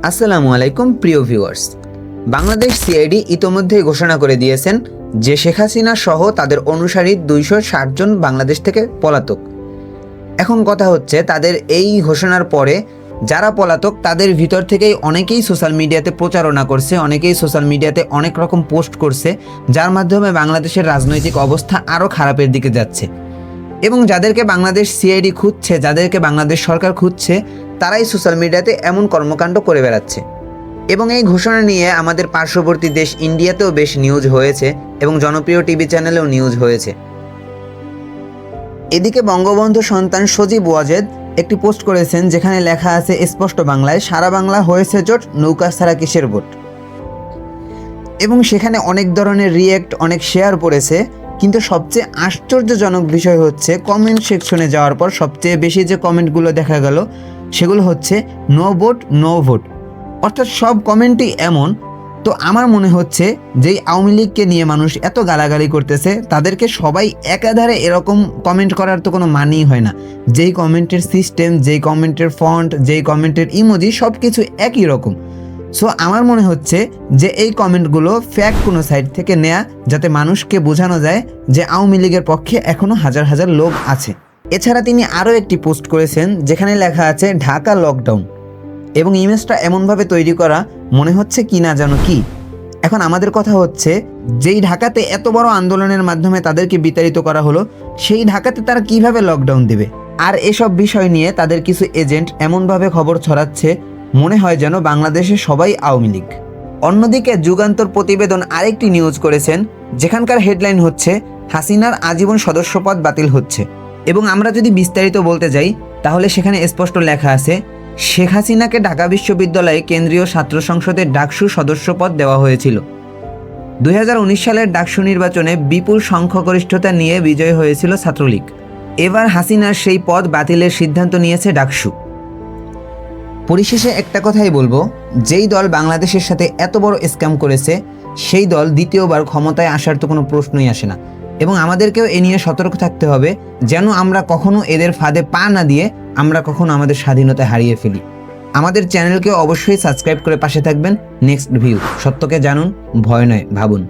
আসসালামু আলাইকুম প্রিয় ভিউয়ার্স। বাংলাদেশ সিআইডি ইতোমধ্যেই ঘোষণা করে দিয়েছেন যে শেখ হাসিনা সহ তাদের অনুসারী 260 জন বাংলাদেশ থেকে পলাতক। এখন কথা হচ্ছে, তাদের এই ঘোষণার পরে যারা পলাতক তাদের ভিতর থেকেই অনেকেই সোশ্যাল মিডিয়াতে প্রচারণা করছে, অনেকেই সোশ্যাল মিডিয়াতে অনেক রকম পোস্ট করছে, যার মাধ্যমে বাংলাদেশের রাজনৈতিক অবস্থা আরও খারাপের দিকে যাচ্ছে। এবং যাদেরকে বাংলাদেশ সিআইডি খুঁজছে, যাদেরকে বাংলাদেশ সরকার খুঁজছে, তারাই সোশ্যাল মিডিয়াতে এমন কর্মকাণ্ড করে বেড়াচ্ছে। এবং এই ঘোষণা নিয়ে আমাদের পার্শ্ববর্তী দেশ ইন্ডিয়াতেও বেশ নিউজ হয়েছে এবং জনপ্রিয় টিভি চ্যানেলেও নিউজ হয়েছে। এদিকে বঙ্গবন্ধু সন্তান সজীব ওয়াজেদ একটি পোস্ট করেছেন, যেখানে লেখা আছে স্পষ্ট বাংলায়, সারা বাংলা হয়েছে জোট, নৌকা ছাড়া কিসের ভোট। এবং সেখানে অনেক ধরনের রিয়েক্ট, অনেক শেয়ার পড়েছে। কিন্তু সবচেয়ে আশ্চর্যজনক বিষয় হচ্ছে, কমেন্ট সেকশনে যাওয়ার পর সবচেয়ে বেশি যে কমেন্টগুলো দেখা গেল সেগুলো হচ্ছে নো ভোট, নো ভোট। অর্থাৎ সব কমেন্টই এমন। তো আমার মনে হচ্ছে যেই আওয়ামী লীগকে নিয়ে মানুষ এত গালাগালি করতেছে, তাদেরকে সবাই একাধারে এরকম কমেন্ট করার তো কোনো মানেই হয় না। যেই কমেন্টের সিস্টেম, যেই কমেন্টের ফন্ট, যেই কমেন্টের ইমোজি, সব কিছু একই রকম। সো আমার মনে হচ্ছে যে এই কমেন্টগুলো ফ্যাক কোনো সাইট থেকে নেয়া, যাতে মানুষকে বোঝানো যায় যে আওয়ামী লীগের পক্ষে এখনও হাজার হাজার লোক আছে। এছাড়া তিনি আরও একটি পোস্ট করেছেন, যেখানে লেখা আছে ঢাকা লকডাউন, এবং ইমেজটা এমনভাবে তৈরি করা মনে হচ্ছে কি না জানো কি। এখন আমাদের কথা হচ্ছে, যেই ঢাকাতে এত বড় আন্দোলনের মাধ্যমে তাদেরকে বিতাড়িত করা হলো, সেই ঢাকাতে তারা কিভাবে লকডাউন দেবে? আর এসব বিষয় নিয়ে তাদের কিছু এজেন্ট এমনভাবে খবর ছড়াচ্ছে, মনে হয় যেন বাংলাদেশে সবাই আওয়ামী লীগ। অন্যদিকে যুগান্তর প্রতিবেদন আরেকটি নিউজ করেছেন, যেখানকার হেডলাইন হচ্ছে হাসিনার আজীবন সদস্যপদ বাতিল হচ্ছে। এবং আমরা যদি বিস্তারিত বলতে যাই, তাহলে সেখানে স্পষ্ট লেখা আছে, শেখ হাসিনাকে ঢাকা বিশ্ববিদ্যালয়ে কেন্দ্রীয় ছাত্র সংসদের ডাকসু সদস্যপদ দেওয়া হয়েছিল। 2019 সালের ডাকসু নির্বাচনে বিপুল সংখ্যাগরিষ্ঠতা নিয়ে বিজয় হয়েছিল ছাত্রলীগ। এবার হাসিনার সেই পদ বাতিলের সিদ্ধান্ত নিয়েছে ডাকসু। পরিশেষে একটা কথাই বলবো, যেই দল বাংলাদেশের সাথে এত বড় স্ক্যাম করেছে, সেই দল দ্বিতীয়বার ক্ষমতায় আসার তো কোনো প্রশ্নই আসে না। এবং আমাদেরকেও এ নিয়ে সতর্ক থাকতে হবে, যেন আমরা কখনো এদের ফাঁদে পা না দিয়ে আমরা কখনো আমাদের স্বাধীনতা হারিয়ে ফেলি। আমাদের চ্যানেলকে অবশ্যই সাবস্ক্রাইব করে পাশে থাকবেন। নেক্সট ভিউ, সত্যকে জানুন, ভয় নয় ভাবুন।